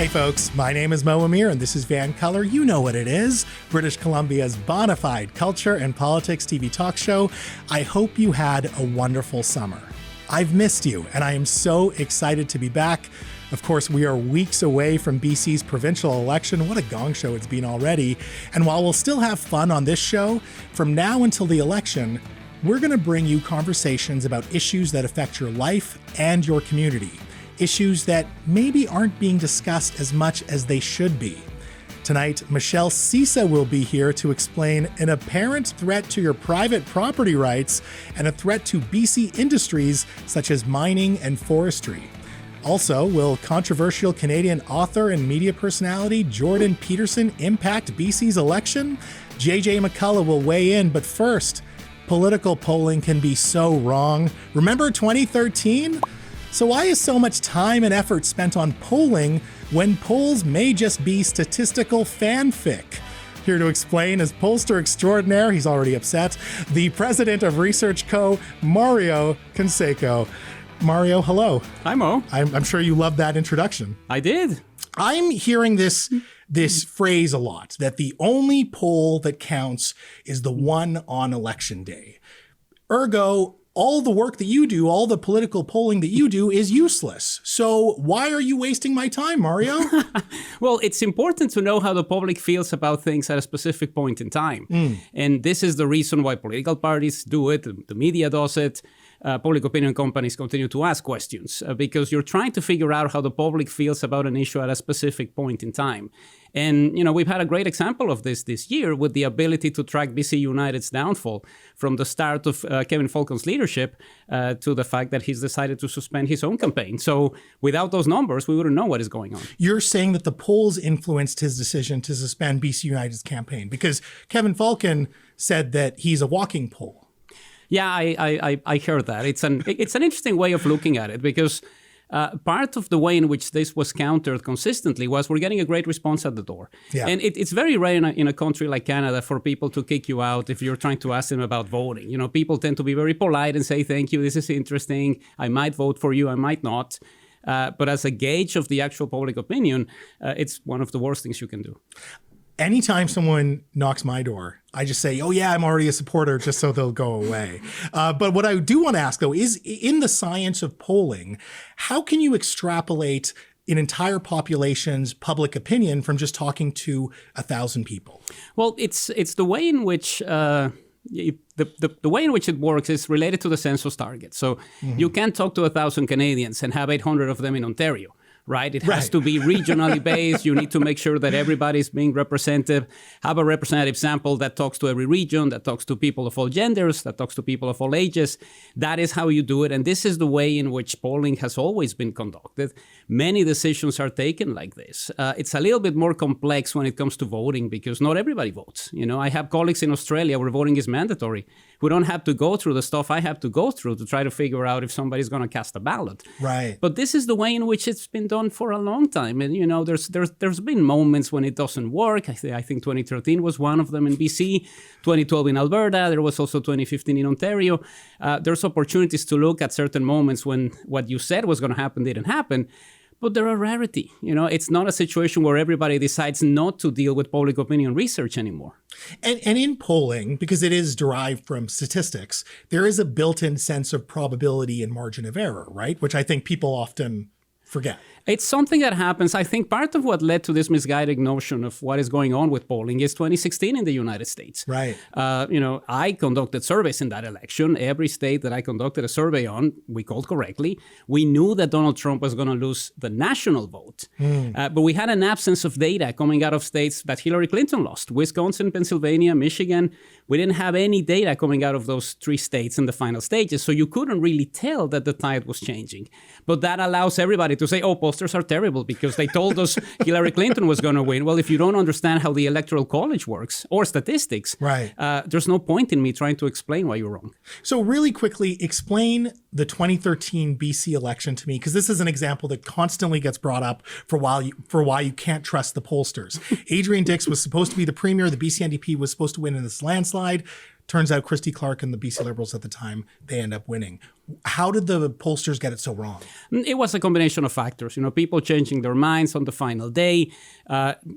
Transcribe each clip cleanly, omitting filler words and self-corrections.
Hey folks, my name is Mo Amir and this is VANCOLOUR. You know what it is, British Columbia's bona fide culture and politics TV talk show. I hope you had a wonderful summer. I've missed you and I am so excited to be back. Of course, we are weeks away from BC's provincial election. What a gong show it's been already. And while we'll still have fun on this show, from now until the election, we're going to bring you conversations about issues that affect your life and your community. Issues that maybe aren't being discussed as much as they should be. Tonight, Michelle Cisa will be here to explain an apparent threat to your private property rights and a threat to BC industries such as mining and forestry. Also, will controversial Canadian author and media personality Jordan Peterson impact BC's election? JJ McCullough will weigh in, but first, political polling can be so wrong. Remember 2013? So why is so much time and effort spent on polling when polls may just be statistical fanfic? Here to explain is pollster extraordinaire, he's already upset, the president of Research Co., Mario Canseco. Mario, hello. Hi, Mo. I'm sure you loved that introduction. I did. I'm hearing this phrase a lot, that the only poll that counts is the one on election day. Ergo, all the work that you do, all the political polling that you do is useless. So why are you wasting my time, Mario? Well, it's important to know how the public feels about things at a specific point in time. And this is the reason why political parties do it, the media does it, public opinion companies continue to ask questions, because you're trying to figure out how the public feels about an issue at a specific point in time. And, you know, we've had a great example of this year with the ability to track BC United's downfall from the start of Kevin Falcon's leadership to the fact that he's decided to suspend his own campaign. So without those numbers, we wouldn't know what is going on. You're saying that the polls influenced his decision to suspend BC United's campaign because Kevin Falcon said that he's a walking poll. Yeah, I heard that. It's an interesting way of looking at it because part of the way in which this was countered consistently was we're getting a great response at the door. Yeah. And it's very rare in a country like Canada for people to kick you out if you're trying to ask them about voting. You know, people tend to be very polite and say, thank you, this is interesting. I might vote for you, I might not. But as a gauge of the actual public opinion, it's one of the worst things you can do. Anytime someone knocks my door, I just say, oh yeah, I'm already a supporter, just so they'll go away. But what I do want to ask though is, in the science of polling, how can you extrapolate an entire population's public opinion from just talking to 1,000 people? Well, it's the way in which the way in which it works is related to the census target. So you can't talk to 1,000 Canadians and have 800 of them in Ontario. Right? It has to be regionally based. You need to make sure that everybody's being represented. Have a representative sample that talks to every region, that talks to people of all genders, that talks to people of all ages. That is how you do it. And this is the way in which polling has always been conducted. Many decisions are taken like this. It's a little bit more complex when it comes to voting because not everybody votes. You know, I have colleagues in Australia where voting is mandatory. We don't have to go through the stuff I have to go through to try to figure out if somebody's going to cast a ballot. Right. But this is the way in which it's been done for a long time. And, you know, there's been moments when it doesn't work. I think 2013 was one of them in BC, 2012 in Alberta. There was also 2015 in Ontario. There's opportunities to look at certain moments when what you said was going to happen didn't happen. But they're a rarity. You know, it's not a situation where everybody decides not to deal with public opinion research anymore. And in polling, because it is derived from statistics, there is a built-in sense of probability and margin of error, right? Which I think people often forget. It's something that happens. I think part of what led to this misguided notion of what is going on with polling is 2016 in the United States. Right. You know, I conducted surveys in that election. Every state that I conducted a survey on, we called correctly. We knew that Donald Trump was going to lose the national vote. But we had an absence of data coming out of states that Hillary Clinton lost. Wisconsin, Pennsylvania, Michigan. We didn't have any data coming out of those three states in the final stages. So you couldn't really tell that the tide was changing. But that allows everybody to say, oh, pollsters are terrible because they told us Hillary Clinton was going to win. Well, if you don't understand how the Electoral College works or statistics, right, there's no point in me trying to explain why you're wrong. So really quickly, explain the 2013 BC election to me, because this is an example that constantly gets brought up for why you can't trust the pollsters. Adrian Dix was supposed to be the premier. The BC NDP was supposed to win in this landslide. Turns out Christy Clark and the BC Liberals at the time, they end up winning. How did the pollsters get it so wrong? It was a combination of factors. People changing their minds on the final day,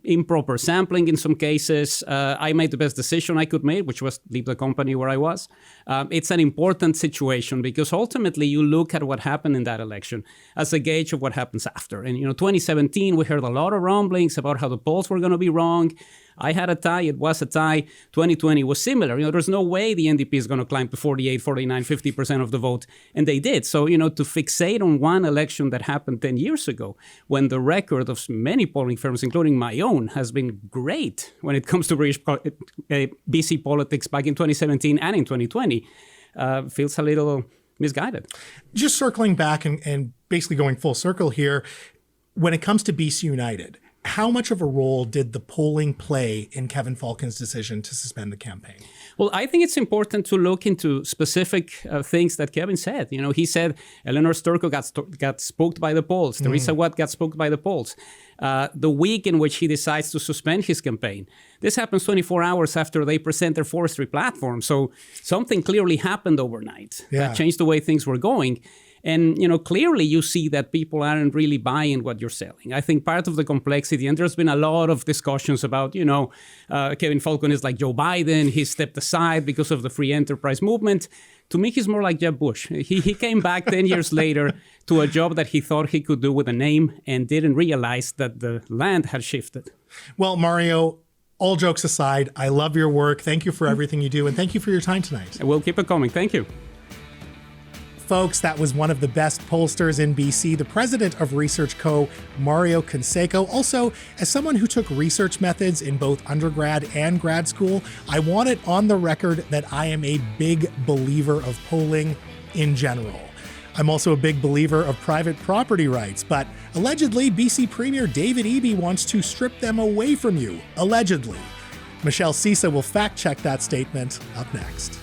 improper sampling in some cases. I made the best decision I could make, which was leave the company where I was. It's an important situation because ultimately you look at what happened in that election as a gauge of what happens after. And 2017, we heard a lot of rumblings about how the polls were going to be wrong. I had a tie. It was a tie. 2020 was similar. There's no way the NDP is going to climb to 48, 49, 50% of the vote. And they did. So, to fixate on one election that happened 10 years ago, when the record of many polling firms, including my own, has been great when it comes to BC politics back in 2017 and in 2020, feels a little misguided. Just circling back and basically going full circle here, when it comes to BC United, how much of a role did the polling play in Kevin Falcon's decision to suspend the campaign? Well, I think it's important to look into specific things that Kevin said. He said Eleanor Sturko got spooked by the polls. Teresa Watt got spooked by the polls. The week in which he decides to suspend his campaign. This happens 24 hours after they present their forestry platform. So something clearly happened overnight that changed the way things were going. And, clearly you see that people aren't really buying what you're selling. I think part of the complexity, and there's been a lot of discussions about, Kevin Falcon is like Joe Biden. He stepped aside because of the free enterprise movement. To me, he's more like Jeb Bush. He came back 10 years later to a job that he thought he could do with a name and didn't realize that the land had shifted. Well, Mario, all jokes aside, I love your work. Thank you for everything you do. And thank you for your time tonight. We'll keep it coming. Thank you. Folks, that was one of the best pollsters in BC, the president of Research Co., Mario Canseco. Also, as someone who took research methods in both undergrad and grad school, I want it on the record that I am a big believer of polling in general. I'm also a big believer of private property rights, but allegedly, BC Premier David Eby wants to strip them away from you. Allegedly. Michelle Cisa will fact check that statement up next.